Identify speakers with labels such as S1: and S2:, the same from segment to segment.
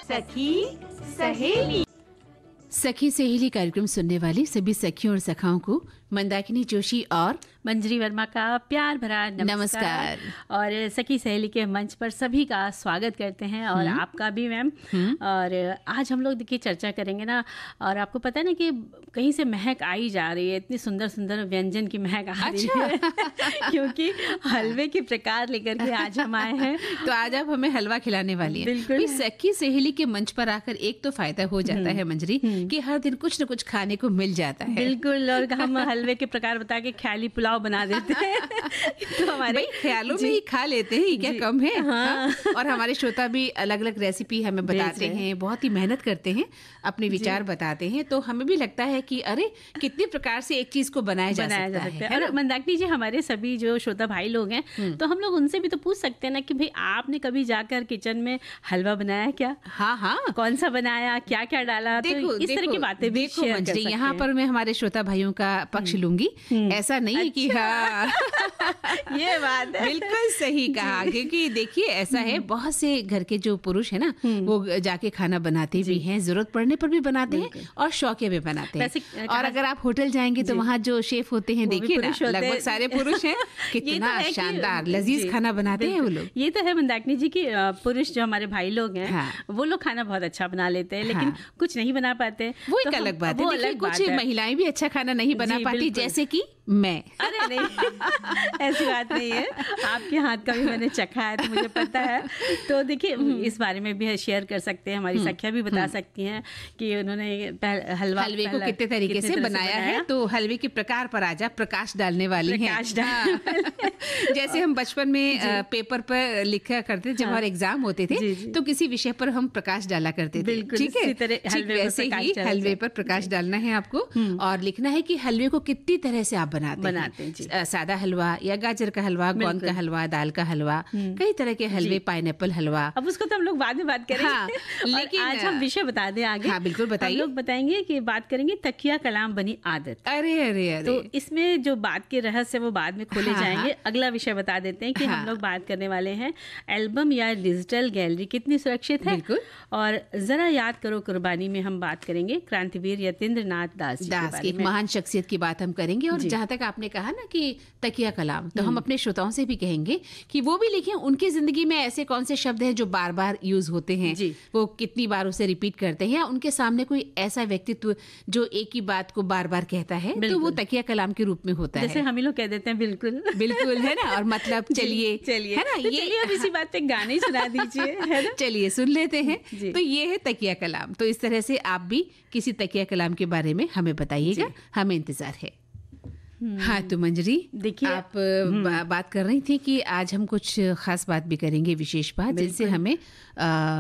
S1: सखी सहेली।
S2: सखी सहेली कार्यक्रम सुनने वाली सभी सखियों और सखाओं को मंदाकिनी जोशी और
S1: मंजरी वर्मा का प्यार भरा नमस्कार। और सखी सहेली के मंच पर सभी का स्वागत करते हैं और आपका भी मैम। और आज हम लोग देखिए चर्चा करेंगे ना, और आपको पता है ना कि कहीं से महक आई जा रही है, इतनी सुंदर सुंदर व्यंजन की महक आ रही है क्योंकि हलवे के प्रकार लेकर के आज हम आए हैं।
S2: तो आज आप हमें हलवा खिलाने वाली है।
S1: बिल्कुल।
S2: सखी सहेली के मंच पर आकर एक तो फायदा हो जाता है मंजरी कि हर दिन कुछ न कुछ खाने को मिल जाता है।
S1: बिल्कुल। और हम हलवे के प्रकार बता के ख्याली पुलाव बना देते हैं तो हमारे
S2: ख्यालों में ही खा लेते हैं, क्या कम है। हाँ। और हमारे श्रोता भी अलग अलग रेसिपी हमें बताते हैं, बहुत ही मेहनत करते हैं, अपने विचार बताते हैं, तो हमें भी लगता है कि अरे कितने प्रकार से एक चीज को बनाया जा सकता है।
S1: और मंदाकिनी जी, हमारे सभी जो श्रोता भाई लोग हैं तो हम लोग उनसे भी तो पूछ सकते हैं ना कि भाई आपने कभी जाकर किचन में हलवा बनाया क्या?
S2: हाँ हाँ,
S1: कौन सा बनाया, क्या क्या डाला?
S2: देखो,
S1: तो इस तरह की बातें भी शेयर कर सकते हैं।
S2: यहाँ पर मैं हमारे श्रोता भाइयों का पक्ष लूंगी। ऐसा नहीं है कि हाँ
S1: ये बात है,
S2: बिल्कुल सही कहा। क्योंकि देखिए ऐसा है, बहुत से घर के जो पुरुष है ना वो जाके खाना बनाते भी हैं, जरूरत पड़ने पर भी बनाते हैं और शौकिया भी बनाते हैं। और अगर आप होटल जाएंगे तो वहाँ जो शेफ होते हैं, देखिए ना, लगभग सारे पुरुष हैं, कितना शानदार लजीज खाना बनाते हैं वो लोग।
S1: ये तो है मंदाकिनी जी की पुरुष जो हमारे भाई लोग हैं वो लोग खाना बहुत अच्छा बना लेते हैं, लेकिन कुछ नहीं बना पाते।
S2: वो एक अलग बात है। कुछ महिलाएं भी अच्छा खाना नहीं बना पाती, जैसे कि मैं।
S1: अरे नहीं ऐसी बात नहीं है, आपके हाथ का भी मैंने चखा है तो मुझे पता है। तो देखिए इस बारे में भी शेयर कर सकते हैं, हमारी सखियां भी बता सकती हैं कि उन्होंने हलवे को
S2: कितने तरीके से बनाया है। तो हलवे के प्रकार पर आजा प्रकाश डालने वाली हैं। जैसे हम बचपन में पेपर पर लिखा करते थे जब हमारे एग्जाम होते थे, तो किसी विषय पर हम प्रकाश डाला करते थे। ठीक है, वैसे ही हलवे पर प्रकाश डालना है आपको और लिखना है कि हलवे को कितनी तरह से आप बनाते हैं। सादा हलवा या गाजर का हलवा, गोंद का हलवा, दाल का हलवा, कई तरह के हलवे, पाइनएप्पल हलवा।
S1: अब उसको तो हम लोग बाद में बात करेंगे। हाँ, लेकिन आज हम विषय बता दें आगे।
S2: हाँ बिल्कुल बताइए।
S1: हम लोग बताएंगे कि बात करेंगे तकिया कलाम बनी आदत।
S2: अरे अरे अरे,
S1: तो इसमें जो बात के रहस्य वो बाद में खोले जाएंगे। अगला विषय बता देते हैं कि हम लोग बात करने वाले हैं एल्बम या डिजिटल गैलरी कितनी सुरक्षित है। और जरा याद करो कुर्बानी में हम बात करेंगे क्रांतिवीर यतीन्द्र नाथ दास
S2: की महान शख्सियत की बात हम करेंगे। और जहाँ तक आपने कहा ना कि तकिया कलाम, तो हम अपने श्रोताओं से भी कहेंगे कि वो भी लिखें उनकी जिंदगी में ऐसे कौन से शब्द हैं जो बार बार यूज होते हैं, वो कितनी बार उसे रिपीट करते हैं, या उनके सामने कोई ऐसा व्यक्तित्व जो एक ही बात को बार बार कहता है, तो वो तकिया कलाम के रूप में होता है।
S1: जैसे हम ही लोग कह देते हैं बिल्कुल बिल्कुल,
S2: है ना। और मतलब चलिए है ना,
S1: ये अब इसी बात पे गाने सुना दीजिए, है ना।
S2: चलिए सुन लेते हैं। तो ये है तकिया कलाम। तो इस तरह से आप भी किसी तकिया कलाम के बारे में हमें बताइएगा, हमें इंतजार है। हाँ तो मंजरी, देखिए आप बात कर रही थी कि आज हम कुछ खास बात भी करेंगे, विशेष बात, जिससे हमें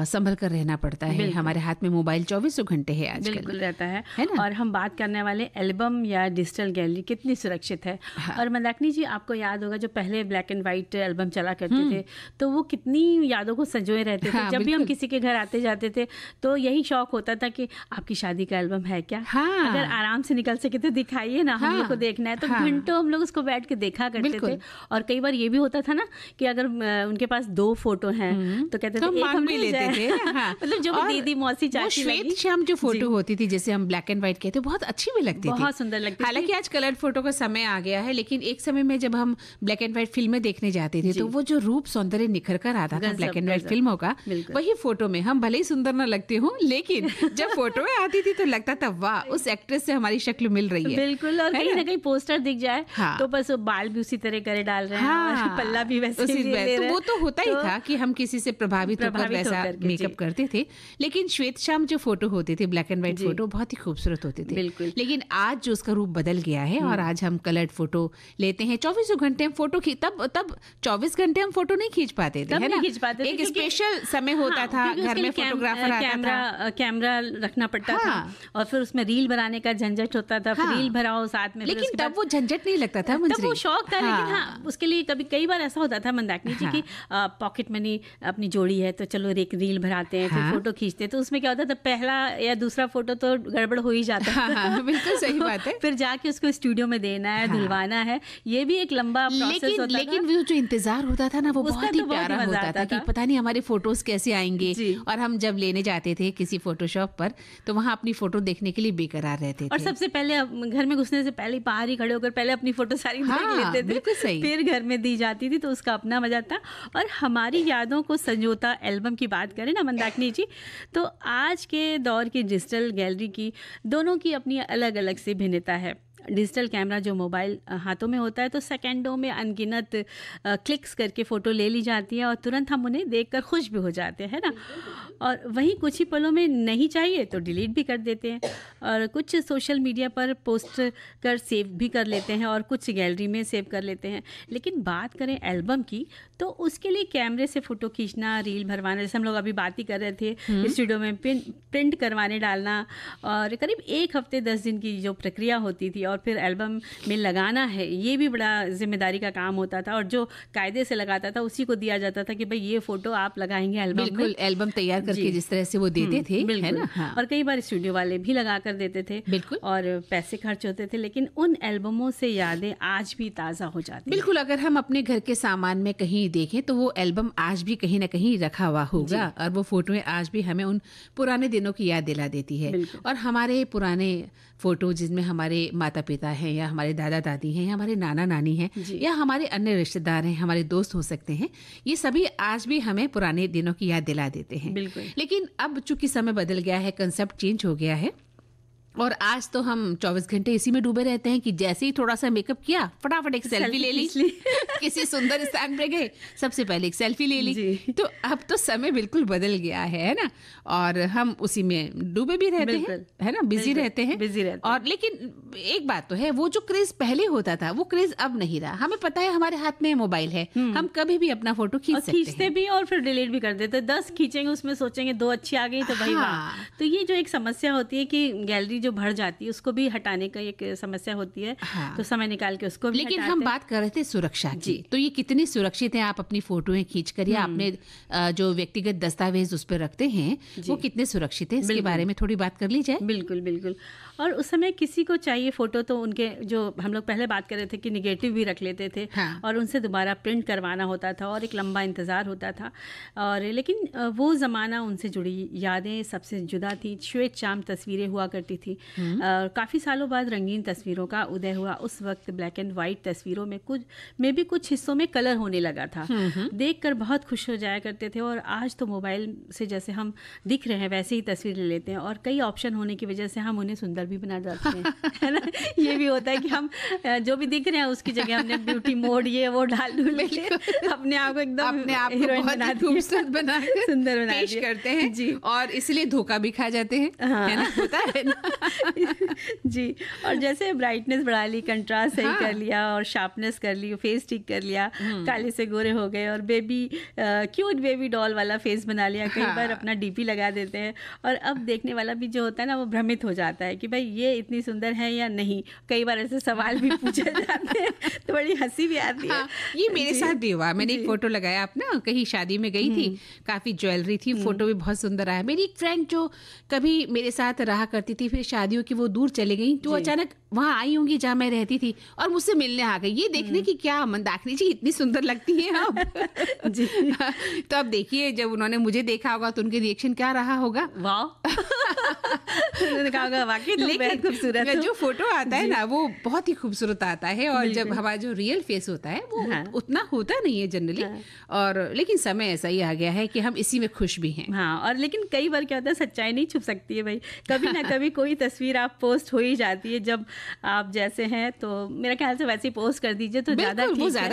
S2: संभल कर रहना पड़ता है। हमारे हाथ में मोबाइल 24 घंटे है आजकल, बिल्कुल
S1: रहता है ना? और हम बात करने वाले एल्बम या डिजिटल गैलरी कितनी सुरक्षित है। और मंदाकिनी जी, आपको याद होगा जो पहले ब्लैक एंड व्हाइट एल्बम चला करते थे, तो वो कितनी यादों को संजोए रहते थे। जब भी हम किसी के घर आते जाते थे तो यही शौक होता था कि आपकी शादी का एल्बम है क्या? अगर आराम से निकल सके तो दिखाइए ना, हम लोग को देखना है। तो घंटों हम लोग उसको बैठ के देखा करते थे। और कई बार ये भी होता था ना कि अगर उनके पास 2 फोटो हैं तो कहते थे एक हम ले लेते थे। मतलब जो दीदी मौसी चाची
S2: श्वेत श्याम जो फोटो होती थी, जैसे हम ब्लैक एंड व्हाइट कहते, बहुत अच्छी भी लगती थी,
S1: बहुत सुंदर लगती थी।
S2: हालांकि आज कलर फोटो का समय आ गया है, लेकिन एक समय में जब हम ब्लैक एंड व्हाइट फिल्में देखने जाते थे तो वो जो रूप सौंदर्य निखर कर आता था ब्लैक एंड व्हाइट फिल्मों का, वही फोटो में हम भले ही सुंदर न लगते हो, लेकिन जब फोटो में आती थी तो लगता था वाह, उस एक्ट्रेस से हमारी शक्ल मिल रही है।
S1: बिल्कुल। और कहीं ना कहीं पोस्टर दिख जाए तो बस बाल भी उसी तरह करे डाल रहे हैं, पल्ला भी वैसे ही ले रहे हैं।
S2: तो वो तो होता ही था कि हम किसी से प्रभावित होकर वैसा मेकअप करते थे। लेकिन श्वेत श्याम जो फोटो होते थे, ब्लैक एंड व्हाइट फोटो, बहुत ही खूबसूरत होते थे।
S1: बिल्कुल।
S2: लेकिन आज जो उसका रूप बदल गया है और आज हम कलर्ड फोटो लेते हैं। 24 घंटे हम फोटो तब 24 घंटे हम फोटो नहीं खींच पाते थे, है ना। एक स्पेशल समय होता था, घर में फोटोग्राफर आता था,
S1: कैमरा रखना पड़ता था और फिर उसमें रील बनाने का झंझट होता था, फिर रील भराओ साथ में।
S2: लेकिन तब वो झंझट नहीं लगता था
S1: तब वो शौक था। लेकिन हाँ, उसके लिए कई बार ऐसा होता था मंदाकिनी जी की पॉकेट मनी अपनी जोड़ी है तो चलो एक रील भराते हैं, फिर फोटो खींचते हैं। तो उसमें क्या होता था, पहला या दूसरा फोटो तो गड़बड़ हो ही जाता था।
S2: बिल्कुल सही बात है।
S1: फिर जाके उसको स्टूडियो में देना है, धुलवाना है, ये भी एक लंबा प्रोसेस होता था।
S2: लेकिन वो जो इंतजार होता था ना, वो बहुत ही प्यारा होता था कि पता नहीं हमारे फोटोज कैसे आएंगे। और हम जब लेने जाते थे किसी फोटोशॉप पर तो वहाँ अपनी फोटो देखने के लिए बेकरार रहते थे।
S1: और सबसे पहले घर में घुसने से पहले बाहर ही खड़े होकर पहले अपनी फोटो सारी देख लेते थे।
S2: बिल्कुल सही।
S1: फिर घर में दी जाती थी तो उसका अपना मजा था। और हमारी यादों को संजोता एल्बम की बात करें ना मंदाकिनी जी, तो आज के दौर की डिजिटल गैलरी की दोनों की अपनी अलग अलग सी भिन्नता है। डिजिटल कैमरा जो मोबाइल हाथों में होता है तो सेकंडों में अनगिनत क्लिक्स करके फ़ोटो ले ली जाती है और तुरंत हम उन्हें देखकर खुश भी हो जाते हैं ना। और वहीं कुछ ही पलों में नहीं चाहिए तो डिलीट भी कर देते हैं, और कुछ सोशल मीडिया पर पोस्ट कर सेव भी कर लेते हैं और कुछ गैलरी में सेव कर लेते हैं। लेकिन बात करें एल्बम की तो उसके लिए कैमरे से फ़ोटो खींचना, रील भरवाना, जैसे हम लोग अभी बात ही कर रहे थे, स्टूडियो में प्रिंट करवाने डालना, और करीब 1 हफ्ते 10 दिन की जो प्रक्रिया होती थी, और फिर एल्बम में लगाना है, ये भी बड़ा जिम्मेदारी का काम होता था। और जो कायदे से लगाता था उसी को दिया जाता था कि भाई ये फ़ोटो आप लगाएंगे एल्बम में।
S2: बिल्कुल, एल्बम तैयार करके जिस तरह से वो देते थे, है ना।
S1: हाँ। और कई बार स्टूडियो वाले भी लगा कर देते थे।
S2: बिल्कुल।
S1: और पैसे खर्च होते थे, लेकिन उन एल्बमों से यादें आज भी ताज़ा हो जाती हैं।
S2: बिल्कुल, अगर हम अपने घर के सामान में कहीं देखें तो वो एल्बम आज भी कहीं ना कहीं रखा हुआ होगा, और वो फोटोएं आज भी हमें उन पुराने दिनों की याद दिला देती है। और हमारे पुराने फोटो जिसमें हमारे माता पिता हैं, या हमारे दादा दादी हैं, या हमारे नाना नानी हैं, या हमारे अन्य रिश्तेदार हैं, हमारे दोस्त हो सकते हैं, ये सभी आज भी हमें पुराने दिनों की याद दिला देते हैं। लेकिन अब चूंकि समय बदल गया है, कंसेप्ट चेंज हो गया है, और आज तो हम 24 घंटे इसी में डूबे रहते हैं कि जैसे ही थोड़ा सा मेकअप किया फटाफट एक सेल्फी ले ली। किसी सुंदर स्थान पे गए, सबसे पहले एक सेल्फी ले ली। तो अब तो समय बिल्कुल बदल गया है ना, और हम उसी में डूबे भी रहते हैं, है ना, बिजी रहते हैं। और लेकिन एक बात तो है, वो जो क्रेज पहले होता था वो क्रेज अब नहीं रहा। हमें पता है हमारे हाथ में मोबाइल है, हम कभी भी अपना फोटो खींचते
S1: भी और फिर डिलीट भी कर देते। 10 खींचेंगे, उसमें सोचेंगे 2 अच्छी आ गई तो भाई वाह। तो ये जो एक समस्या होती है कि गैलरी जो भर जाती है उसको भी हटाने का एक समस्या होती है। तो समय निकाल के उसको भी
S2: लेकिन हम बात कर रहे थे सुरक्षा की, तो ये कितनी सुरक्षित है? आप अपनी फोटोएं खींच कर या अपने जो व्यक्तिगत दस्तावेज उस पर रखते हैं वो कितने सुरक्षित है, इसके बारे में थोड़ी बात कर ली जाए।
S1: बिल्कुल बिल्कुल। और उस समय किसी को चाहिए फोटो तो उनके जो हम लोग पहले बात कर रहे थे कि निगेटिव भी रख लेते थे, और उनसे दोबारा प्रिंट करवाना होता था और एक लंबा इंतज़ार होता था। और लेकिन वो ज़माना, उनसे जुड़ी यादें सबसे जुदा थी। श्वेत शाम तस्वीरें हुआ करती थी। काफ़ी सालों बाद रंगीन तस्वीरों का उदय हुआ। उस वक्त ब्लैक एंड वाइट तस्वीरों में कुछ हिस्सों में कलर होने लगा था। देखकर बहुत खुश हो जाया करते थे। और आज तो मोबाइल से जैसे हम दिख रहे हैं वैसे ही तस्वीर ले लेते हैं, और कई ऑप्शन होने की वजह से हम उन्हें सुंदर भी बना जाते हैं, है ना। ये भी होता है कि हम जो भी दिख रहे हैं उसकी जगह हमने ब्यूटी मोड ये वो डाल के अपने आप को एकदम हीरोइन बना
S2: खूबसूरत बना
S1: सुंदर बना
S2: पेश करते हैं जी। और इसलिए धोखा भी खा जाते हैं, है ना, होता है ना।
S1: जी। और जैसे ब्राइटनेस बढ़ा ली, कंट्रास्ट सही कर लिया, और शार्पनेस कर ली, फेस ठीक कर लिया, काले से गोरे हो गए, और क्यूट बेबी डॉल वाला फेस बना लिया। कई बार अपना डीपी लगा देते हैं, और अब देखने वाला भी जो होता है ना वो भ्रमित हो जाता है कि भाई ये इतनी सुंदर है या नहीं। कई बार ऐसे सवाल भी पूछे जाते हैं तो बड़ी हंसी भी आती है।
S2: ये मेरे साथ भी हुआ। मैंने एक फोटो लगाया अपना, कहीं शादी में गई थी, काफी ज्वेलरी थी, फोटो भी बहुत सुंदर आया। मेरी एक फ्रेंड जो कभी मेरे साथ रहा करती थी, फिर शादियों की वो दूर चली गई, तो अचानक वहाँ आई होंगी जहाँ मैं रहती थी, और मुझसे मिलने आ गई, ये देखने की क्या मंदाकिनी जी इतनी सुंदर लगती हैं आप।
S1: जी।
S2: तो अब देखिए जब उन्होंने मुझे देखा होगा तो उनके रिएक्शन क्या रहा होगा।
S1: वाह। उन्होंने कहा होगा वाकई तुम बेहद खूबसूरत हो।
S2: जो फोटो आता है ना वो बहुत ही खूबसूरत आता है, और जब हमारा जो रियल फेस होता है वो उतना होता नहीं है जनरली। और लेकिन समय ऐसा ही आ गया है कि हम इसी में खुश भी हैं।
S1: हाँ, और लेकिन कई बार क्या होता है, सच्चाई नहीं छुप सकती है भाई। कभी ना कभी कोई तस्वीर आप पोस्ट हो ही जाती है जब आप जैसे हैं, तो मेरा ख्याल से वैसे ही पोस्ट कर दीजिए तो ज़्यादा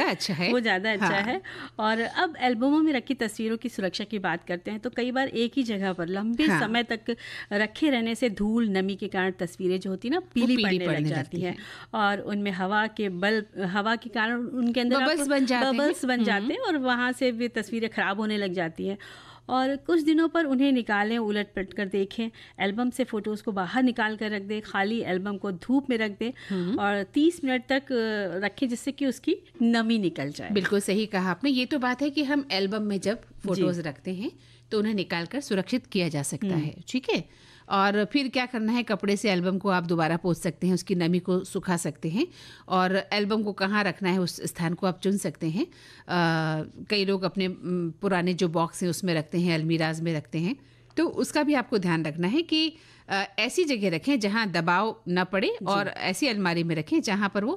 S2: अच्छा है।
S1: वो ज़्यादा अच्छा है। और अब एल्बमों में रखी तस्वीरों की सुरक्षा की बात करते हैं तो कई बार एक ही जगह पर लंबे समय तक रखे रहने से धूल नमी के कारण तस्वीरें जो होती है ना पीली पड़ने लग जाती है, और उनमें हवा के कारण उनके अंदर बबल्स बन जाते हैं, और वहाँ से भी तस्वीरें खराब होने लग जाती हैं। और कुछ दिनों पर उन्हें निकालें, उलट पलट कर देखें। एल्बम से फ़ोटोज़ को बाहर निकाल कर रख दें, खाली एल्बम को धूप में रख दें और 30 मिनट तक रखें, जिससे कि उसकी नमी निकल जाए।
S2: बिल्कुल सही कहा आपने। ये तो बात है कि हम एल्बम में जब फोटोज़ रखते हैं तो उन्हें निकाल कर सुरक्षित किया जा सकता है, ठीक है। और फिर क्या करना है, कपड़े से एल्बम को आप दोबारा पोंछ सकते हैं, उसकी नमी को सुखा सकते हैं और एल्बम को कहाँ रखना है उस स्थान को आप चुन सकते हैं। कई लोग अपने पुराने जो बॉक्स हैं उसमें रखते हैं, अलमीराज में रखते हैं, तो उसका भी आपको ध्यान रखना है कि ऐसी जगह रखें जहां दबाव न पड़े और ऐसी अलमारी में रखें जहां पर वो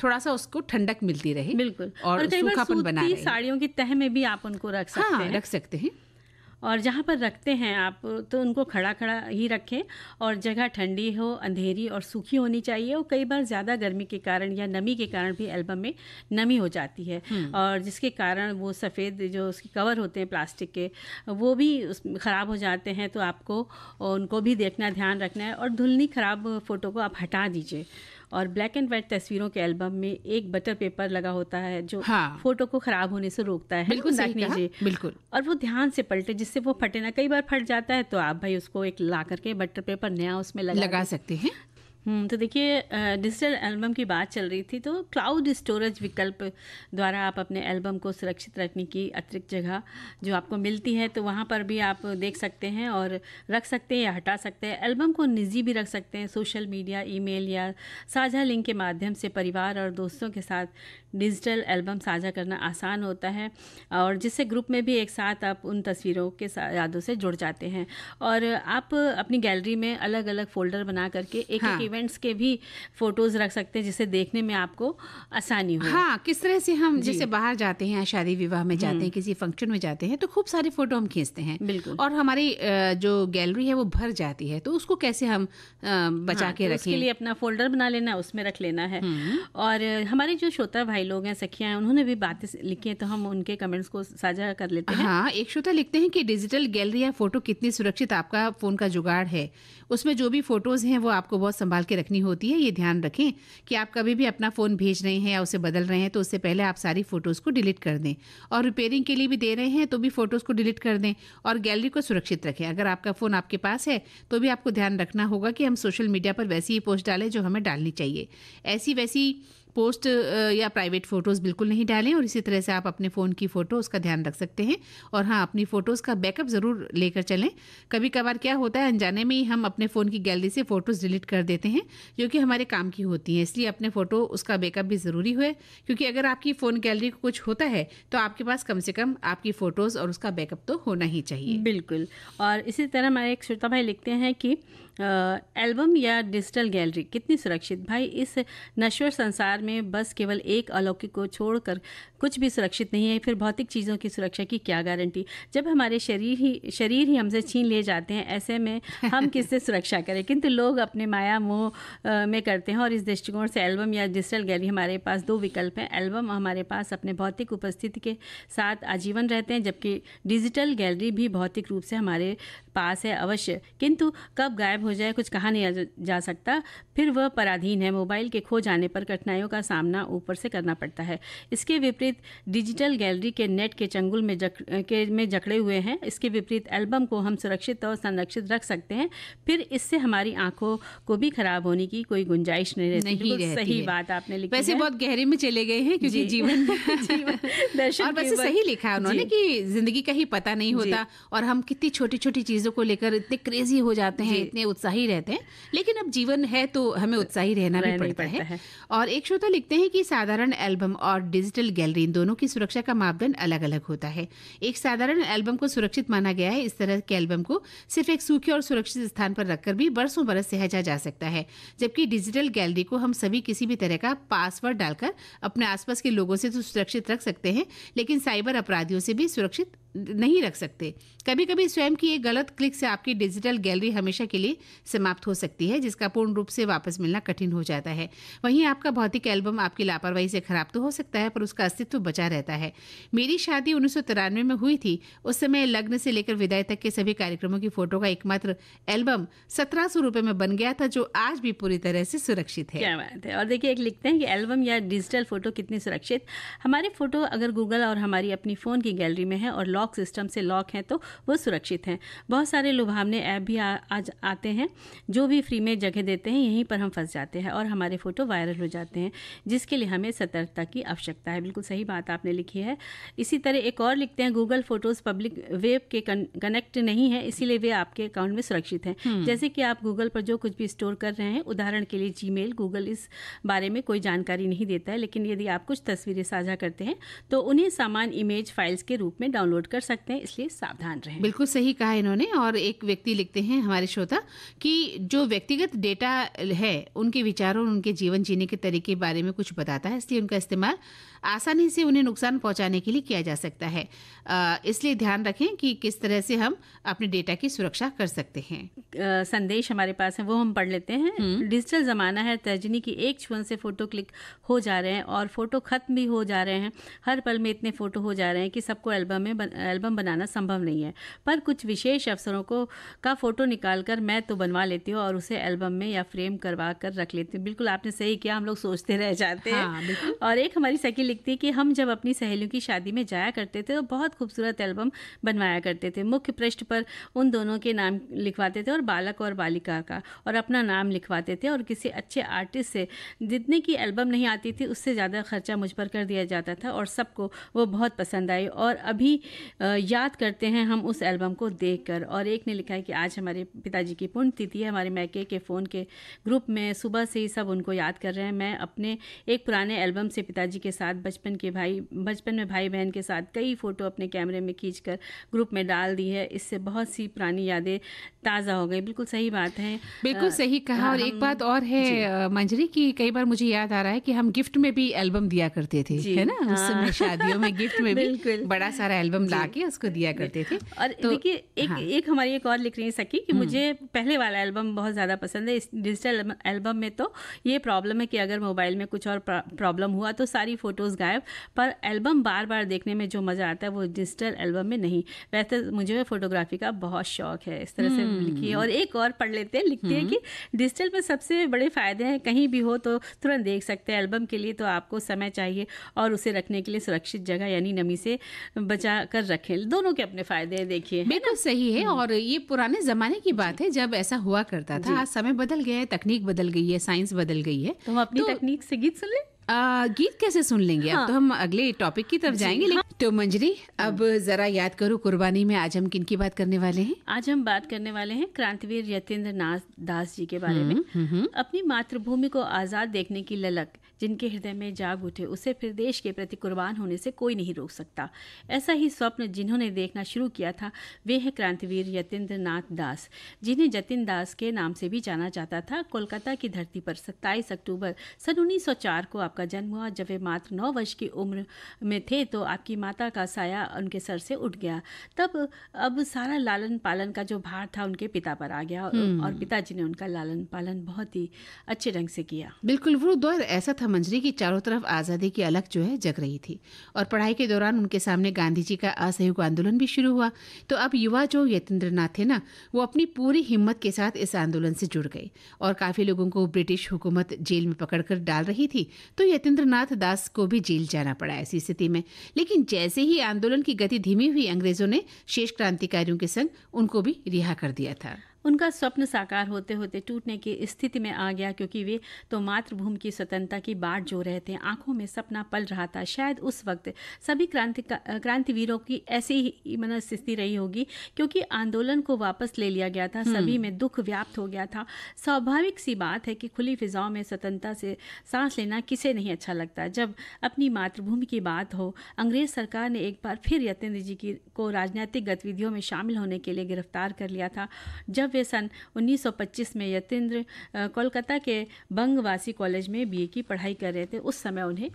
S2: थोड़ा सा उसको ठंडक मिलती रहे।
S1: बिल्कुल।
S2: और सूखापन बना रहे।
S1: साड़ियों की तह में भी आप उनको रख सकते हैं।
S2: रख सकते हैं।
S1: और जहाँ पर रखते हैं आप तो उनको खड़ा खड़ा ही रखें और जगह ठंडी हो, अंधेरी और सूखी होनी चाहिए। और कई बार ज़्यादा गर्मी के कारण या नमी के कारण भी एल्बम में नमी हो जाती है और जिसके कारण वो सफ़ेद जो उसके कवर होते हैं प्लास्टिक के, वो भी ख़राब हो जाते हैं। तो आपको उनको भी देखना, ध्यान रखना है और धुलनी ख़राब फ़ोटो को आप हटा दीजिए। और ब्लैक एंड वाइट तस्वीरों के एल्बम में एक बटर पेपर लगा होता है जो फोटो को खराब होने से रोकता है।
S2: बिल्कुल सही कहा, बिल्कुल।
S1: और वो ध्यान से पलटे जिससे वो फटे ना। कई बार फट जाता है तो आप भाई उसको एक ला करके बटर पेपर नया उसमें लगा
S2: सकते हैं।
S1: तो देखिए, डिजिटल एल्बम की बात चल रही थी, तो क्लाउड स्टोरेज विकल्प द्वारा आप अपने एल्बम को सुरक्षित रखने की अतिरिक्त जगह जो आपको मिलती है, तो वहाँ पर भी आप देख सकते हैं और रख सकते हैं या हटा सकते हैं। एल्बम को निजी भी रख सकते हैं। सोशल मीडिया, ईमेल या साझा लिंक के माध्यम से परिवार और दोस्तों के साथ डिजिटल एल्बम साझा करना आसान होता है और जिससे ग्रुप में भी एक साथ आप उन तस्वीरों के यादों से जुड़ जाते हैं। और आप अपनी गैलरी में अलग अलग फोल्डर बना करके एक इवेंट्स के भी फोटोज रख सकते हैं जिससे देखने में आपको आसानी हो।
S2: किस तरह से हम जैसे बाहर जाते हैं, शादी विवाह में जाते हैं, किसी फंक्शन में जाते हैं, तो खूब सारी फोटो हम खींचते हैं।
S1: बिल्कुल।
S2: और हमारी जो गैलरी है वो भर जाती है, तो उसको कैसे हम बचा के रखें?
S1: उसके लिए अपना फोल्डर बना लेना, उसमें रख लेना है। और हमारे जो श्रोता भाई लोग हैं, सखियां हैं, उन्होंने भी बातें लिखी हैं, तो हम उनके कमेंट्स को साझा कर लेते हैं।
S2: एक श्रोता लिखते हैं कि डिजिटल गैलरी या फोटो कितनी सुरक्षित आपका फोन का जुगाड़ है, उसमें जो भी फोटोज हैं वो आपको बहुत संभाल के रखनी होती है। ये ध्यान रखें कि आप कभी भी अपना फ़ोन भेज रहे हैं या उसे बदल रहे हैं तो उससे पहले आप सारी फ़ोटोज़ को डिलीट कर दें। और रिपेयरिंग के लिए भी दे रहे हैं तो भी फ़ोटोज़ को डिलीट कर दें और गैलरी को सुरक्षित रखें। अगर आपका फ़ोन आपके पास है तो भी आपको ध्यान रखना होगा कि हम सोशल मीडिया पर वैसी ही पोस्ट डालें जो हमें डालनी चाहिए। ऐसी वैसी पोस्ट या प्राइवेट फ़ोटोज़ बिल्कुल नहीं डालें। और इसी तरह से आप अपने फ़ोन की फ़ोटो उसका ध्यान रख सकते हैं। और हाँ, अपनी फ़ोटोज़ का बैकअप ज़रूर लेकर चलें। कभी कभार क्या होता है, अनजाने में ही हम अपने फ़ोन की गैलरी से फ़ोटोज़ डिलीट कर देते हैं जो कि हमारे काम की होती हैं। इसलिए अपने फ़ोटो उसका बैकअप भी ज़रूरी है, क्योंकि अगर आपकी फ़ोन गैलरी को कुछ होता है तो आपके पास कम से कम आपकी फ़ोटोज़ और उसका बैकअप तो होना ही चाहिए।
S1: बिल्कुल। और इसी तरह हमारे एक श्रोता भाई लिखते हैं कि एल्बम या डिजिटल गैलरी कितनी सुरक्षित। भाई, इस नश्वर संसार में बस केवल एक अलौकिक को छोड़कर कुछ भी सुरक्षित नहीं है, फिर भौतिक चीज़ों की सुरक्षा की क्या गारंटी। जब हमारे शरीर ही हमसे छीन लिए जाते हैं, ऐसे में हम किससे सुरक्षा करें। किंतु लोग अपने माया मोह में करते हैं। और इस दृष्टिकोण से एल्बम या डिजिटल गैलरी हमारे पास दो विकल्प हैं। एल्बम हमारे पास अपने भौतिक उपस्थिति के साथ आजीवन रहते हैं, जबकि डिजिटल गैलरी भी भौतिक रूप से हमारे पास है अवश्य, किंतु कब गायब हो जाए कुछ कहा नहीं जा सकता। फिर वह पराधीन है। मोबाइल के खो जाने पर कठिनाइयों का सामना ऊपर से करना पड़ता है। इसके विपरीत डिजिटल गैलरी के नेट के चंगुल में जकड़े हुए हैं। इसके विपरीत एल्बम को हम सुरक्षित और संरक्षित रख सकते हैं। फिर इससे हमारी आंखों को भी खराब होने की कोई गुंजाइश नहीं रहती। सही बात आपने लिखी।
S2: वैसे बहुत गहरे में चले गए हैं, क्योंकि जीवन दर्शन और वैसे सही लिखा उन्होंने कि जिंदगी का ही पता नहीं होता और हम कितनी छोटी छोटी चीजों को लेकर इतने क्रेजी हो जाते हैं, इतने उत्साही रहते हैं। लेकिन अब जीवन है तो हमें उत्साही रहना भी पड़ता है। और एक श्रोता लिखते हैं कि साधारण एल्बम और डिजिटल गैलरी इन दोनों की सुरक्षा का मापदंड अलग अलग होता है। एक साधारण एल्बम को सुरक्षित माना गया है। इस तरह के एल्बम को सिर्फ एक सूखे और सुरक्षित स्थान पर रखकर भी बरसों बरस सहेजा जा सकता है, जबकि डिजिटल गैलरी को हम सभी किसी भी तरह का पासवर्ड डालकर अपने आसपास के लोगों से तो सुरक्षित रख सकते हैं, लेकिन साइबर अपराधियों से भी सुरक्षित नहीं रख सकते। कभी कभी स्वयं की एक गलत क्लिक से आपकी डिजिटल गैलरी हमेशा के लिए समाप्त हो सकती है, जिसका पूर्ण रूप से वापस मिलना कठिन हो जाता है। वहीं आपका भौतिक एल्बम आपकी लापरवाही से खराब तो हो सकता है, पर उसका अस्तित्व बचा रहता है। मेरी शादी 1993 में हुई थी। उस समय लग्न से लेकर विदाई तक के सभी कार्यक्रमों की फोटो का एकमात्र एल्बम 1700 रुपए में बन गया था, जो आज भी पूरी तरह से सुरक्षित है।
S1: क्या बात है। और देखिए, एक लिखते हैं कि एल्बम या डिजिटल फोटो कितनी सुरक्षित। हमारी फोटो अगर गूगल और हमारी अपनी फ़ोन की गैलरी में है और लॉक सिस्टम से लॉक हैं तो वो सुरक्षित हैं। बहुत सारे लुभावने ऐप भी आज आते हैं जो भी फ्री में जगह देते हैं, यहीं पर हम फंस जाते हैं और हमारे फ़ोटो वायरल हो जाते हैं, जिसके लिए हमें सतर्कता की आवश्यकता है। बिल्कुल सही बात आपने लिखी है। इसी तरह एक और लिखते हैं, गूगल फ़ोटोज़ पब्लिक वेब के कनेक्ट नहीं है, इसीलिए वे आपके अकाउंट में सुरक्षित हैं। जैसे कि आप गूगल पर जो कुछ भी स्टोर कर रहे हैं, उदाहरण के लिए जीमेल, गूगल इस बारे में कोई जानकारी नहीं देता है, लेकिन यदि आप कुछ तस्वीरें साझा करते हैं तो उन्हें सामान्य इमेज फाइल्स के रूप में डाउनलोड कर सकते हैं, इसलिए सावधान रहें।
S2: बिल्कुल सही कहा इन्होंने। और एक व्यक्ति लिखते हैं हमारे श्रोता कि जो व्यक्तिगत डेटा है उनके विचारों और उनके जीवन जीने के तरीके के बारे में कुछ बताता है, इसलिए उनका इस्तेमाल आसानी से उन्हें नुकसान पहुंचाने के लिए किया जा सकता है। इसलिए ध्यान रखें कि किस तरह से हम अपने डेटा की सुरक्षा कर सकते हैं।
S1: संदेश हमारे पास है, वो हम पढ़ लेते हैं। डिजिटल ज़माना है, तर्जनी की एक छुअन से फ़ोटो क्लिक हो जा रहे हैं और फ़ोटो ख़त्म भी हो जा रहे हैं। हर पल में इतने फ़ोटो हो जा रहे हैं कि सबको एल्बम बनाना संभव नहीं है, पर कुछ विशेष अवसरों का फ़ोटो निकाल कर मैं तो बनवा लेती हूँ और उसे एल्बम में या फ्रेम करवा कर रख लेती हूँ। बिल्कुल आपने सही किया, हम लोग सोचते रह जाते हैं। और एक हमारी सखी लिखती है कि हम जब अपनी सहेलियों की शादी में जाया करते थे तो बहुत खूबसूरत एल्बम बनवाया करते थे। मुख्य पृष्ठ पर उन दोनों के नाम लिखवाते थे और बालक और बालिका का, और अपना नाम लिखवाते थे, और किसी अच्छे आर्टिस्ट से जितने की एल्बम नहीं आती थी उससे ज़्यादा खर्चा मुझ पर कर दिया जाता था और सबको वो बहुत पसंद आई और अभी याद करते हैं हम उस एल्बम को देखकर। और एक ने लिखा है कि आज हमारे पिताजी की पुण्यतिथि है, हमारे मैके के फ़ोन के ग्रुप में सुबह से ही सब उनको याद कर रहे हैं। मैं अपने एक पुराने एल्बम से पिताजी के साथ बचपन में भाई बहन के साथ कई फ़ोटो अपने कैमरे में खींचकर ग्रुप में डाल दी है। इससे बहुत सी पुरानी यादें ताज़ा हो गई। बिल्कुल सही बात है,
S2: बिल्कुल सही कहा। और एक बात और है मंजरी की, कई बार मुझे याद आ रहा है कि हम गिफ्ट में भी एल्बम दिया करते थे, है ना? उस समय शादियों में गिफ्ट में भी बड़ा सारा एल्बम लाके उसको दिया करते थे।
S1: और देखिए एक हमारी एक और लिख रही है सखी कि मुझे पहले वाला एल्बम बहुत ज़्यादा पसंद है। इस डिजिटल एल्बम में तो ये प्रॉब्लम है कि अगर मोबाइल में कुछ और प्रॉब्लम हुआ तो सारी फ़ोटोज़ गायब, पर एल्बम बार बार देखने में जो मज़ा आता है वो डिजिटल एल्बम में नहीं। वैसे मुझे फोटोग्राफी का बहुत शौक है। इस तरह से लिखी है। और एक और पढ़ लेते हैं, लिखती है कि डिजिटल में सबसे बड़े फ़ायदे हैं, कहीं भी हो तो तुरंत देख सकते हैं। एल्बम के लिए तो आपको समय चाहिए और उसे रखने के लिए सुरक्षित जगह यानी नमी से बचा कर रखें। दोनों के अपने फ़ायदे हैं, देखिए।
S2: बिल्कुल सही है। और ये पुराने ज़माने की बात है जब ऐसा हुआ करता था। आज समय बदल गया है, तकनीक बदल गई है, साइंस बदल गई है,
S1: तो हम अपनी तकनीक से गीत सुन लें।
S2: गीत कैसे सुन लेंगे? अब तो हम अगले टॉपिक की तरफ जाएंगे। तो मंजरी, अब जरा याद करो कुर्बानी में आज हम किन की बात करने वाले हैं?
S1: आज हम बात करने वाले हैं क्रांतिवीर यतीन्द्र नाथ दास जी के बारे में। अपनी मातृभूमि को आज़ाद देखने की ललक जिनके हृदय में जाग उठे, उसे फिर देश के प्रति कुर्बान होने से कोई नहीं रोक सकता। ऐसा ही स्वप्न जिन्होंने देखना शुरू किया था वे हैं क्रांतिवीर यतीन्द्र नाथ दास, जिन्हें जतिन दास के नाम से भी जाना जाता था। कोलकाता की धरती पर 27 अक्टूबर सन 1904 को आपका जन्म हुआ। जब वे मात्र 9 वर्ष की उम्र में थे तो आपकी माता का साया उनके सर से उठ गया। तब अब सारा लालन पालन का जो भार था उनके पिता पर आ गया और पिताजी ने उनका लालन पालन बहुत ही अच्छे ढंग से किया।
S2: बिल्कुल, वो दौर ऐसा था मंजरी की चारों तरफ आज़ादी की अलख जो है जग रही थी और पढ़ाई के दौरान उनके सामने गांधी जी का असहयोग आंदोलन भी शुरू हुआ। तो अब युवा जो यतीन्द्र नाथ थे ना, वो अपनी पूरी हिम्मत के साथ इस आंदोलन से जुड़ गए और काफ़ी लोगों को ब्रिटिश हुकूमत जेल में पकड़कर डाल रही थी। तो यतीन्द्र नाथ दास को भी जेल जाना पड़ा ऐसी स्थिति में। लेकिन जैसे ही आंदोलन की गति धीमी हुई, अंग्रेजों ने शेष क्रांतिकारियों के संग उनको भी रिहा कर दिया था।
S1: उनका स्वप्न साकार होते होते टूटने की स्थिति में आ गया, क्योंकि वे तो मातृभूमि की स्वतंत्रता की बाट जो रहे थे। आंखों में सपना पल रहा था। शायद उस वक्त सभी क्रांतिवीरों की ऐसी ही मनस्थिति रही होगी, क्योंकि आंदोलन को वापस ले लिया गया था। सभी में दुख व्याप्त हो गया था। स्वाभाविक सी बात है कि खुली फिजाओं में स्वतंत्रता से सांस लेना किसे नहीं अच्छा लगता। जब अपनी मातृभूमि की बात हो, अंग्रेज सरकार ने एक बार फिर यतीन्द्र जी को राजनीतिक गतिविधियों में शामिल होने के लिए गिरफ्तार कर लिया था। जब वे सन 1925 में यतीन्द्र कोलकाता के बंगवासी कॉलेज में बीए की पढ़ाई कर रहे थे, उस समय उन्हें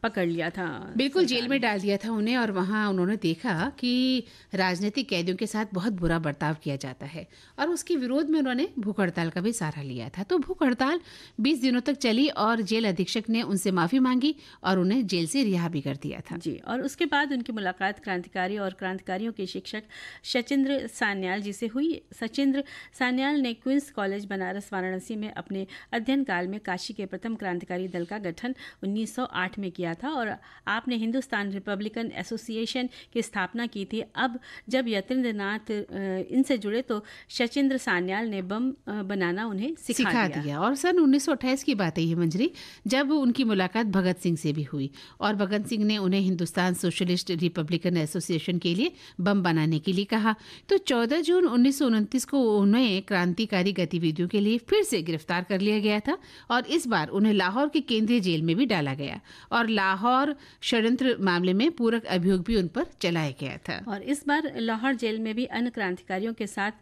S1: पकड़ लिया था।
S2: बिल्कुल, जेल में डाल दिया था उन्हें और वहाँ उन्होंने देखा कि राजनीतिक कैदियों के साथ बहुत बुरा बर्ताव किया जाता है और उसके विरोध में उन्होंने भूख हड़ताल का भी सहारा लिया था। तो भूख हड़ताल 20 दिनों तक चली और जेल अधीक्षक ने उनसे माफ़ी मांगी और उन्हें जेल से रिहा भी कर दिया था।
S1: जी, और उसके बाद उनकी मुलाकात क्रांतिकारी और क्रांतिकारियों के शिक्षक सचिंद्र सान्याल जी से हुई। शचीन्द्र सान्याल ने क्वींस कॉलेज बनारस वाराणसी में अपने अध्ययन काल में काशी के प्रथम क्रांतिकारी दल का गठन 1908 में किया था और आपने हिंदुस्तान रिपब्लिकन एसोसिएशन की स्थापना की थी। अब जब यतीन्द्र नाथ इनसे जुड़े तो शचीन्द्र सान्याल ने बम बनाना उन्हें सिखा दिया।
S2: और सन 1928 की बात है ये मंजरी, जब उनकी मुलाकात भगत सिंह से भी हुई और भगत सिंह ने उन्हें हिंदुस्तान सोशलिस्ट रिपब्लिकन एसोसिएशन के लिए बम बनाने के लिए कहा। तो 14 जून 1929 को उन्हें क्रांतिकारी गतिविधियों के लिए फिर से गिरफ्तार कर लिया गया था और इस बार उन्हें लाहौर के केंद्रीय जेल में भी डाला गया और लाहौर षड्यंत्र मामले में पूरक अभियोग भी उन पर चलाया गया था।
S1: और इस बार लाहौर जेल में भी अन्य क्रांतिकारियों के साथ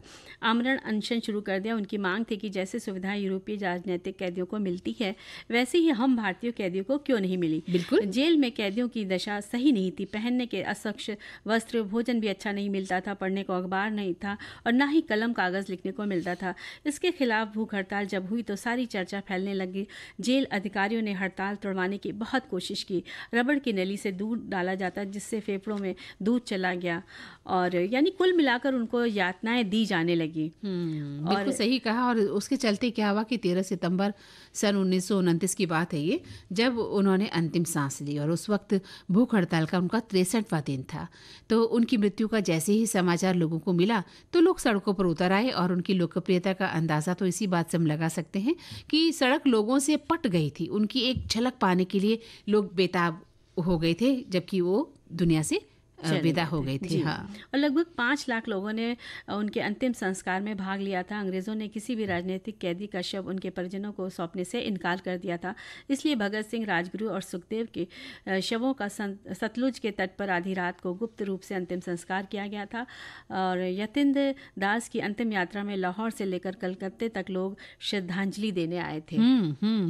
S1: आमरण अनशन शुरू कर दिया। उनकी मांग थी कि जैसे सुविधाएं यूरोपीय राजनीतिक कैदियों को मिलती है वैसे ही हम भारतीय कैदियों को क्यों नहीं मिली।
S2: बिल्कुल,
S1: जेल में कैदियों की दशा सही नहीं थी। पहनने के अस्वच्छ वस्त्र, भोजन भी अच्छा नहीं मिलता था, पढ़ने को अखबार नहीं था और ना ही कलम कागज लिखने को मिलता था। इसके खिलाफ भूख हड़ताल जब हुई तो सारी चर्चा फैलने लगी। जेल अधिकारियों ने हड़ताल तोड़वाने की बहुत कोशिश की। रबड़ की नली से दूध डाला जाता जिससे फेफड़ों में दूध चला गया और यानी कुल मिलाकर उनको यातनाएं दी जाने लगी।
S2: बिल्कुल सही कहा। और उसके चलते क्या हुआ कि 13 सितंबर सन 1929 की बात है ये, जब उन्होंने अंतिम सांस ली और उस वक्त भूख हड़ताल का उनका 63वां दिन था। तो उनकी मृत्यु का जैसे ही समाचार लोगों को मिला तो लोग सड़कों पर उतर आए और उनकी लोकप्रियता का अंदाज़ा तो इसी बात से हम लगा सकते हैं कि सड़क लोगों से पट गई थी। उनकी एक झलक पाने के लिए लोग बेताब हो गए थे जबकि वो दुनिया से विदा हो गई थी। हाँ।
S1: और लगभग 5 लाख लोगों ने उनके अंतिम संस्कार में भाग लिया था। अंग्रेजों ने किसी भी राजनीतिक कैदी का शव उनके परिजनों को सौंपने से इनकार कर दिया था। इसलिए भगत सिंह, राजगुरु और सुखदेव के शवों का सतलुज के तट पर आधी रात को गुप्त रूप से अंतिम संस्कार किया गया था। और यतीन्द्र दास की अंतिम यात्रा में लाहौर से लेकर कलकत्ते तक लोग श्रद्धांजलि देने आए थे।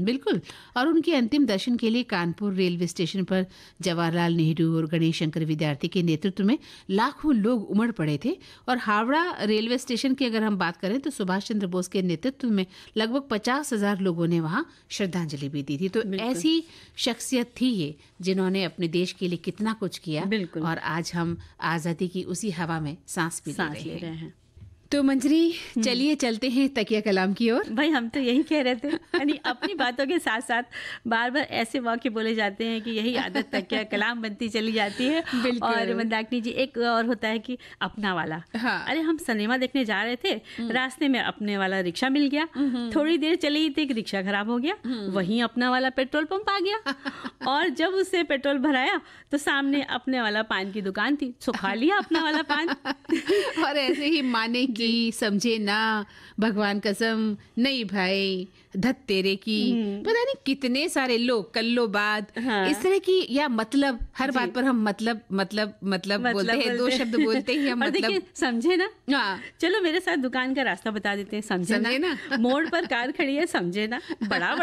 S2: बिल्कुल। और उनके अंतिम दर्शन के लिए कानपुर रेलवे स्टेशन पर जवाहरलाल नेहरू और गणेश शंकर विद्यार्थी के नेतृत्व में लाखों लोग उमड़ पड़े थे। और हावड़ा रेलवे स्टेशन की अगर हम बात करें तो सुभाष चंद्र बोस के नेतृत्व में लगभग 50,000 लोगों ने वहां श्रद्धांजलि भी दी थी। तो ऐसी शख्सियत थी ये जिन्होंने अपने देश के लिए कितना कुछ किया और आज हम आज़ादी की उसी हवा में सांस ले रहे हैं। तो मंजरी, चलिए चलते हैं तकिया कलाम की ओर।
S1: भाई हम तो यही कह रहे थे, यानी अपनी बातों के साथ साथ बार बार ऐसे वाक्य बोले जाते हैं कि यही आदत तकिया कलाम बनती चली जाती है। और मंदाकिनी जी, एक और होता है कि अपना वाला। हाँ। अरे हम सिनेमा देखने जा रहे थे, रास्ते में अपने वाला रिक्शा मिल गया, थोड़ी देर चली थी कि रिक्शा खराब हो गया, वहीं अपना वाला पेट्रोल पंप आ गया और जब उससे पेट्रोल भराया तो सामने अपने वाला पान की दुकान थी, सुखा लिया अपना वाला पान।
S2: और ऐसे ही माने की समझे ना, भगवान कसम नहीं भाई, धत तेरे की, पता नहीं कितने सारे लोग कल्लो बाद। हाँ। इस तरह की, या मतलब हर बात पर हम मतलब बोलते हैं, 2 शब्द बोलते ही हम मतलब।
S1: समझे ना। हाँ। चलो मेरे साथ दुकान का रास्ता बता देते हैं, समझे ना। मोड़ पर कार खड़ी है, समझे ना। बड़ा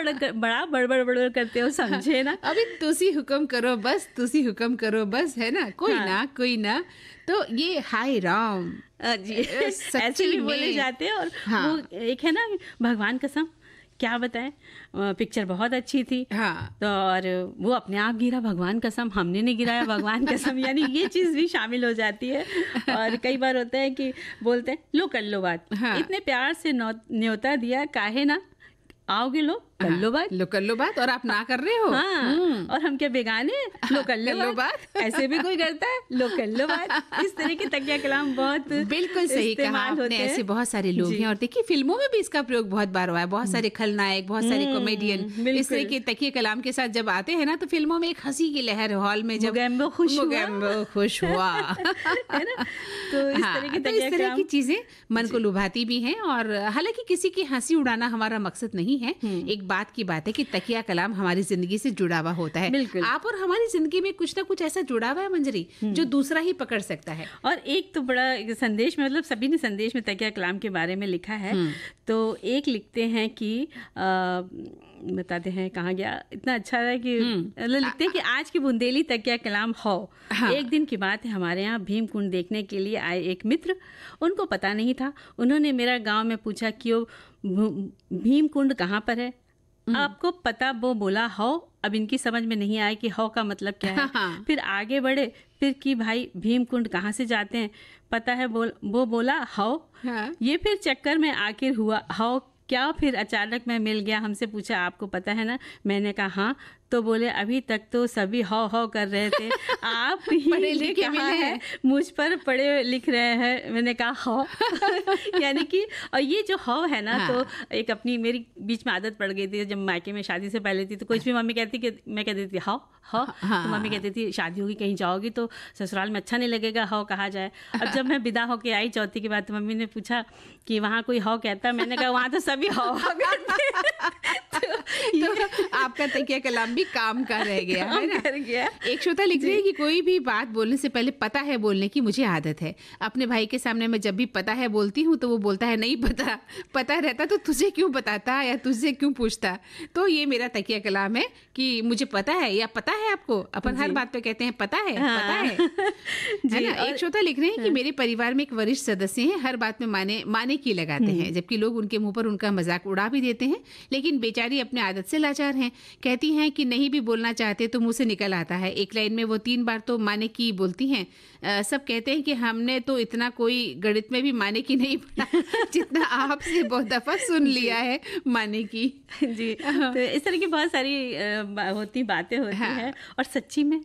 S1: बड़बड़ करते हो, समझे ना।
S2: अभी तुसी हुक्म करो बस, तुसी हुक्म करो बस, है ना, कोई ना। तो ये हाय राम
S1: जी ऐसे भी बोले जाते हैं। और हाँ। वो एक है ना, भगवान कसम, क्या बताएं, पिक्चर बहुत अच्छी थी। हाँ। तो और वो अपने आप गिरा, भगवान कसम, हमने नहीं गिराया, भगवान कसम, यानी ये चीज़ भी शामिल हो जाती है। और कई बार होता है कि बोलते हैं लो कर लो बात। हाँ। इतने प्यार से न्योता दिया, काहे ना आओगे, लो कर लो बात और आप ना कर रहे हो। हाँ। और हम क्या बेगाने, लो कर लो बात। ऐसे भी कोई करता है, लो कर लो बात। इस तरह के तकिया कलाम बहुत
S2: बिल्कुल सही कहा आपने। ऐसे बहुत सारे लोग हैं और देखिए फिल्मों में भी इसका प्रयोग बहुत बार हुआ है। बहुत सारे खलनायक, बहुत सारे कॉमेडियन इस तरह के तकिया कलाम के साथ जब आते हैं ना तो फिल्मों में एक हंसी की लहर हॉल में, जब
S1: खुश
S2: हुआ है ना। तो इस तरह की चीजें मन को लुभाती भी हैं। और हालांकि किसी की हंसी उड़ाना हमारा मकसद नहीं है। एक बात की बात है कि तकिया कलाम हमारी जिंदगी से जुड़ा हुआ होता है। आप और हमारी जिंदगी में कुछ ना कुछ ऐसा जुड़ा हुआ है मंजरी जो दूसरा ही पकड़ सकता है।
S1: और एक तो बड़ा संदेश में, मतलब सभी ने संदेश में तकिया कलाम के बारे में लिखा है। तो एक लिखते हैं कि बताते हैं कहाँ गया, इतना अच्छा है कि लिखते हैं कि आज की बुंदेली तकिया कलाम हो। हाँ। एक दिन की बात है, हमारे यहाँ भीमकुंड देखने के लिए आए एक मित्र, उनको पता नहीं था। उन्होंने मेरा गांव में पूछा कि वो भीमकुंड कहाँ पर है। आपको पता वो बोला हाउ, अब इनकी समझ में नहीं आया कि हाउ का मतलब क्या है।
S2: हाँ।
S1: फिर आगे बढ़े, फिर कि भाई भीमकुंड कहाँ से जाते हैं, पता है वो बोला हाउ।
S2: हाँ।
S1: ये फिर चक्कर में आखिर हुआ हाउ क्या, फिर अचानक मैं मिल गया, हमसे पूछा आपको पता है ना, मैंने कहा हाँ, तो बोले अभी तक तो सभी हाउ हाउ कर रहे थे, आप
S2: पढ़े
S1: ही
S2: लिखे
S1: कहा
S2: मिले
S1: है मुझ पर पढ़े लिख रहे हैं। मैंने कहा हाउ यानी कि, और ये जो हाउ है ना,
S2: हाँ।
S1: तो एक अपनी मेरी बीच में आदत पड़ गई थी, जब मायके में शादी से पहले थी तो कुछ भी मम्मी कहती कि मैं कहती थी हाउ हाउ, तो मम्मी कहती थी शादी होगी कहीं जाओगी तो ससुराल में अच्छा नहीं लगेगा हाउ कहा जाए। अब जब मैं विदा होके आई चौथी के बाद, तो मम्मी ने पूछा कि वहाँ कोई हाउ कहता, मैंने कहा वहाँ तो सभी हाउ हाउ कहते।
S2: तो आपका तकिया कलाम भी काम का रह गया है ना।
S1: कर गया।
S2: एक श्रोता लिख रही है कि कोई भी बात बोलने से पहले पता है बोलने की मुझे आदत है। अपने भाई के सामने मैं जब भी पता है बोलती हूँ तो वो बोलता है नहीं पता, पता रहता तो तुझे क्यों बताता या तुझसे क्यों पूछता। तो ये मेरा तकिया कलाम है कि मुझे पता है या पता है आपको। अपन हर बात पे कहते हैं पता है, पता है ना। एक श्रोता लिख रहे हैं कि मेरे परिवार में एक वरिष्ठ सदस्य हैं, हर बात में माने की लगाते हैं, जबकि लोग उनके मुंह पर उनका मजाक उड़ा भी देते हैं, लेकिन बेचारी अपने आदत से लाचार हैं। कहती हैं कि नहीं भी बोलना चाहते तो मुंह से निकल आता है। एक लाइन में वो 3 बार तो माने की बोलती हैं। सब कहते हैं कि हमने तो इतना कोई गणित में भी माने की नहीं पढ़ा जितना आपसे बहुत दफा सुन लिया है माने की।
S1: जी, तो इस तरह की बहुत सारी बातें होती हैं, और सच्ची में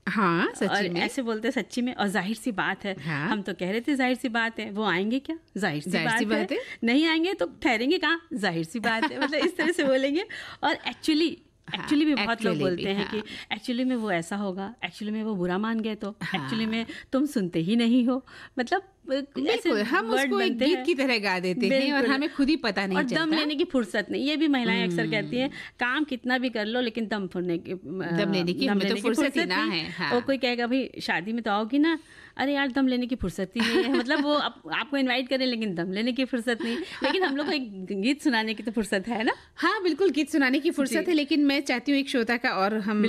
S2: हाँ, सच्ची
S1: और
S2: में
S1: ऐसे बोलते हैं सच्ची में, और जाहिर सी बात है।
S2: हाँ।
S1: हम तो कह रहे थे जाहिर सी बात है, वो आएंगे क्या, जाहिर सी
S2: जाहिर
S1: बात है, नहीं आएंगे तो ठहरेंगे कहाँ, जाहिर सी बात है, मतलब इस तरह से बोलेंगे। और एक्चुअली भी बहुत लोग बोलते हैं कि एक्चुअली में वो ऐसा होगा, एक्चुअली में वो बुरा मान गए तो, एक्चुअली में तुम सुनते ही नहीं हो, मतलब ऐसे
S2: हम उसको एक गीत की तरह गा देते हैं और हमें खुद ही पता नहीं चलता।
S1: और दम लेने की फुर्सत नहीं, ये भी महिलाएं अक्सर कहती हैं, काम कितना भी कर लो लेकिन दम लेने की फुर्सत ही ना है। और कोई कहेगा भाई शादी में तो आओगी ना, अरे यार दम लेने की फुर्सत ही नहीं है, मतलब वो आपको इनवाइट करें लेकिन दम लेने की फुर्सत नहीं, लेकिन हम लोग को एक गीत सुनाने की तो फुर्सत है ना।
S2: हाँ बिल्कुल, गीत सुनाने की फुर्सत है, लेकिन मैं चाहती हूँ एक श्रोता का और हम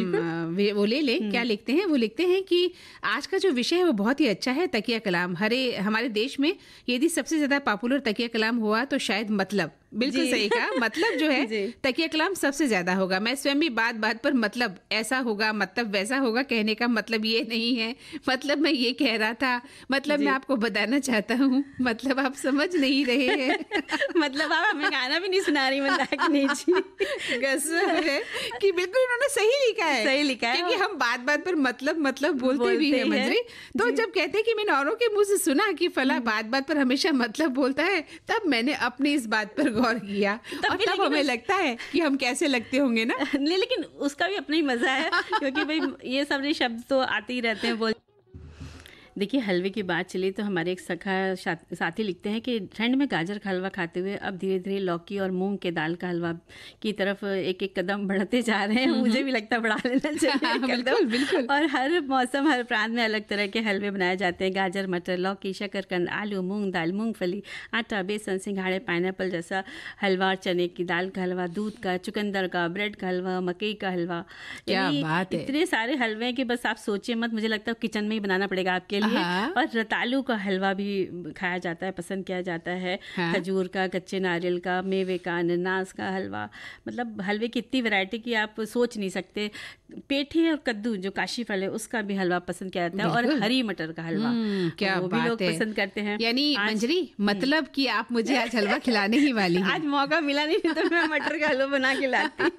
S2: वो ले लें। क्या लिखते हैं, वो लिखते हैं कि आज का जो विषय है वो बहुत ही अच्छा है, तकिया कलाम। हमारे देश में यदि सबसे ज्यादा पॉपुलर तकिया कलाम हुआ तो शायद मतलब, बिल्कुल सही कहा, मतलब जो है तकिया कलाम सबसे ज्यादा होगा। मैं स्वयं भी बात बात पर मतलब ऐसा होगा, मतलब वैसा होगा कहने का मतलब ये नहीं है, मतलब मैं ये कह रहा था, मतलब मैं आपको बताना चाहता हूँ, मतलब आप समझ नहीं रहे हैं
S1: मतलब आप हमें गाना भी नहीं सुना रही, मंदाकिनी जी।
S2: गजब है कि बिल्कुल इन्होंने सही लिखा है,
S1: सही लिखा है,
S2: क्योंकि हम बात बात पर मतलब बोलते भी हैं मंजरी। तो जब कहते हैं कि मैंने औरों के मुंह से सुना कि फला बात बात पर हमेशा मतलब बोलता है, तब मैंने अपनी इस बात पर गौर किया, और तब हमें लगता है कि हम कैसे लगते होंगे ना।
S1: नहीं, लेकिन उसका भी अपना ही मजा है, क्योंकि भाई ये सब शब्द तो आते ही रहते हैं बोल। देखिए, हलवे की बात चली तो हमारे एक सखा साथी लिखते हैं कि ठंड में गाजर का हलवा खाते हुए अब धीरे धीरे लौकी और मूंग के दाल का हलवा की तरफ एक एक कदम बढ़ते जा रहे हैं। मुझे भी लगता है बढ़ा लेना चाहिए
S2: बिल्कुल, बिल्कुल।
S1: और हर मौसम हर प्रांत में अलग तरह के हलवे बनाए जाते हैं। गाजर, मटर, लौकी, शकरकंद, आलू, मूंग दाल, मूंगफली, आटा, बेसन, सिंघाड़े, पाइनएप्पल जैसा हलवा, चने की दाल का हलवा, दूध का, चुकंदर का, ब्रेड का हलवा, मकई का हलवा।
S2: क्या बात है,
S1: इतने सारे हलवे हैं कि बस आप सोचिए मत। मुझे लगता है किचन में ही बनाना पड़ेगा आपके लिए। और रतालू का हलवा भी खाया जाता है, पसंद किया जाता है। खजूर का, कच्चे नारियल का, मेवे का, अनानास का हलवा, मतलब हलवे की इतनी वैरायटी की आप सोच नहीं सकते। पेठे और कद्दू जो काशी फल है उसका भी हलवा पसंद किया जाता है, और हरी मटर का हलवा
S2: क्या
S1: वो भी लोग पसंद करते हैं।
S2: यानी मंजरी, मतलब कि आप मुझे आज हलवा खिलाने ही वाली हैं।
S1: आज मौका मिला नहीं तो मैं मटर का हलवा बना के लाती।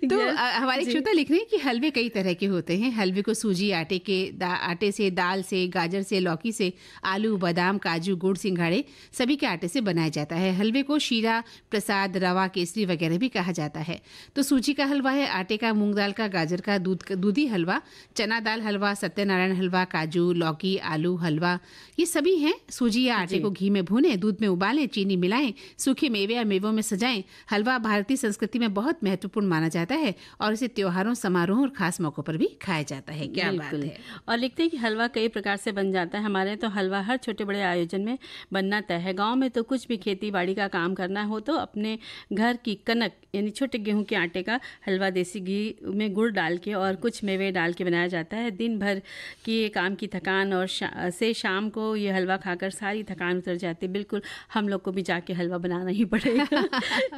S2: तो हमारे श्रोता लिख रहे हैं कि हलवे कई तरह के होते हैं। हलवे को सूजी, आटे से, दाल से, गाजर से, लौकी से, आलू, बादाम, काजू, गुड़, सिंघाड़े सभी के आटे से बनाया जाता है। हलवे को शीरा, प्रसाद, रवा, केसरी वगैरह भी कहा जाता है। तो सूजी का हलवा है आटे का, मूंग दाल का, गाजर का, दूधी हलवा, चना दाल हलवा, सत्यनारायण हलवा, काजू, लौकी, आलू हलवा, ये सभी हैं। सूजी या आटे को घी में भूनें, दूध में उबालें, चीनी मिलाएं, सूखे मेवे या मेवों में सजाएं। हलवा भारतीय संस्कृति में बहुत महत्वपूर्ण माना जाता है। जाता है और इसे त्योहारों, समारोह और खास मौकों पर भी खाया जाता है। क्या बात है।
S1: और लिखते हैं कि हलवा कई प्रकार से बन जाता है। हमारे तो हलवा हर छोटे बड़े आयोजन में बनना तय है। गांव में तो कुछ भी खेती बाड़ी का काम करना हो तो अपने घर की कनक यानी छोटे गेहूं के आटे का हलवा देसी घी में गुड़ डाल के और कुछ मेवे डाल के बनाया जाता है। दिन भर की काम की थकान और से शाम को ये हलवा खाकर सारी थकान उतर जाती है। बिल्कुल हम लोग को भी जाके हलवा बनाना ही पड़ेगा।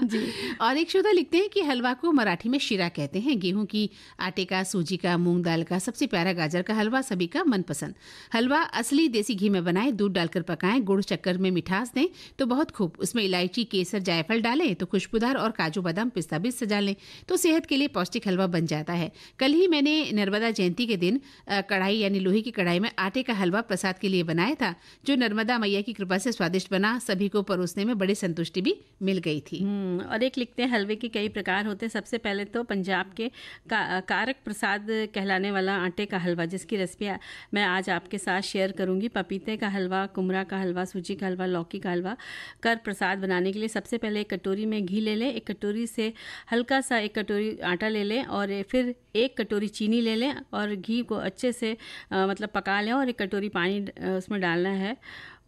S1: जी।
S2: और एक श्रोता लिखते हैं कि हलवा को मराठी में शीरा कहते हैं। गेहूं की आटे का, सूजी का, मूंग दाल का, सबसे प्यारा गाजर का हलवा सभी का मनपसंद। हलवा असली देसी घी में बनाएं, दूध डालकर पकाएं, गुड़ शक्कर में मिठास दें तो बहुत खूब। उसमें इलायची, केसर, जायफल डालें तो खुशबूदार और काजू बादाम पिस्ता भी सजा लें तो सेहत के लिए पौष्टिक हलवा बन जाता है। कल ही मैंने नर्मदा जयंती के दिन कढ़ाई यानी लोहे की कढ़ाई में आटे का हलवा प्रसाद के लिए बनाया था, जो नर्मदा मैया की कृपा से स्वादिष्ट बना। सभी को परोसने में बड़ी संतुष्टि भी मिल गई थी।
S1: और एक लिखते हैं हलवे के कई प्रकार होते हैं। सबसे पहले तो पंजाब के कारक प्रसाद कहलाने वाला आटे का हलवा, जिसकी रेसिपी मैं आज आपके साथ शेयर करूंगी। पपीते का हलवा, कुमरा का हलवा, सूजी का हलवा, लौकी का हलवा कर प्रसाद बनाने के लिए सबसे पहले एक कटोरी में घी ले लें। एक कटोरी से हल्का सा एक कटोरी आटा ले लें और फिर एक कटोरी चीनी ले लें और घी को अच्छे से मतलब पका लें और एक कटोरी पानी उसमें डालना है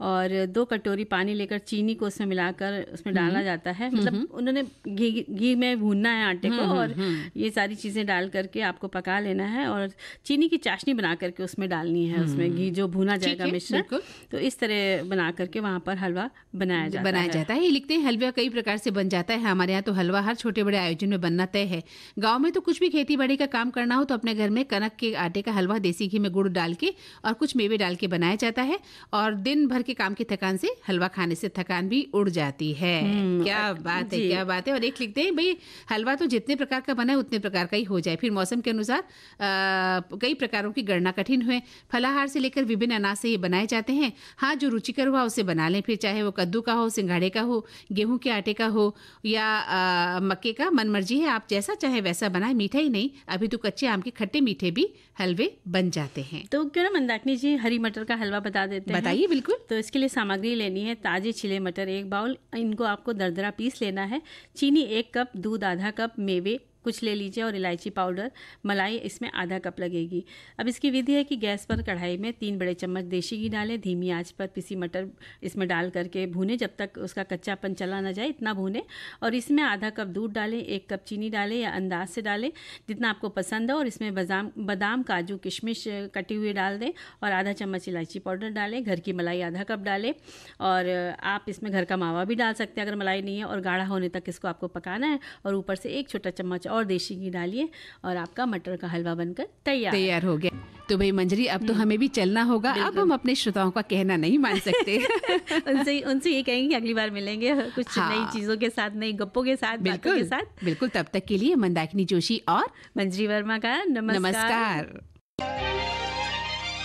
S1: और 2 कटोरी पानी लेकर चीनी को उसमें मिलाकर उसमें डालना जाता है। मतलब उन्होंने घी में भूनना है आटे को और ये सारी चीज़ें डाल करके आपको पका लेना है और चीनी की चाशनी बना करके उसमें डालनी है। उसमें घी जो भुना जाएगा मिश्रण, तो इस तरह बना करके वहाँ पर हलवा बनाया जाता है।
S2: ये लिखते हैं हलवा कई प्रकार से बन जाता है। हमारे यहाँ तो हलवा हर छोटे बड़े आयोजन में बनना तय है। गाँव में तो कुछ भी खेती बाड़ी का काम करना हो तो अपने घर में कनक के आटे का हलवा देसी घी में गुड़ डाल के और कुछ मेवे डाल के बनाया जाता है और दिन भर काम की थकान से हलवा खाने से थकान भी उड़ जाती है। क्या बात है, क्या बात है। और एक लिखते हैं भाई हलवा तो जितने प्रकार का बना है उतने प्रकार का ही हो जाए। फिर मौसम के अनुसार कई प्रकारों की गणना कठिन हुए। फलाहार से लेकर विभिन्न अनाज से ये बनाए जाते हैं। हाँ, जो रुचिकर हुआ उसे बना लें। फिर चाहे वो कद्दू का हो, सिंघाड़े का हो, गेहूं के आटे का हो या मक्के का, मन मर्जी है, आप जैसा चाहे वैसा बनाए। मीठा ही नहीं, अभी तो कच्चे आम के खट्टे मीठे भी हलवे बन जाते हैं।
S1: तो क्यों ना मंदाकिनी जी हरी मटर का हलवा बता देते हैं।
S2: बताइए। बिल्कुल।
S1: तो इसके लिए सामग्री लेनी है ताजे छिले मटर 1 बाउल, इनको आपको दरदरा पीस लेना है। चीनी 1 कप, दूध आधा कप, मेवे कुछ ले लीजिए और इलायची पाउडर, मलाई इसमें आधा कप लगेगी। अब इसकी विधि है कि गैस पर कढ़ाई में 3 बड़े चम्मच देशी घी डालें। धीमी आंच पर पिसी मटर इसमें डाल करके भूनें जब तक उसका कच्चापन चला ना जाए, इतना भूनें। और इसमें आधा कप दूध डालें, 1 कप चीनी डालें या अंदाज से डालें जितना आपको पसंद हो और इसमें बादाम, काजू, किशमिश कटी हुई डाल दें और आधा चम्मच इलायची पाउडर डालें। घर की मलाई आधा कप डालें और आप इसमें घर का मावा भी डाल सकते हैं अगर मलाई नहीं है। और गाढ़ा होने तक इसको आपको पकाना है और ऊपर से 1 छोटा चम्मच और देशी घी डालिए और आपका मटर का हलवा बनकर तैयार
S2: हो गया। तो भाई मंजरी, अब तो हमें भी चलना होगा। अब हम अपने श्रोताओं का कहना नहीं मान सकते।
S1: उनसे ये कहेंगे अगली बार मिलेंगे कुछ नई चीजों के साथ, नई गप्पों के साथ, बातों के साथ।
S2: बिल्कुल। तब तक के लिए मंदाकिनी जोशी और
S1: मंजरी वर्मा का नमस्कार।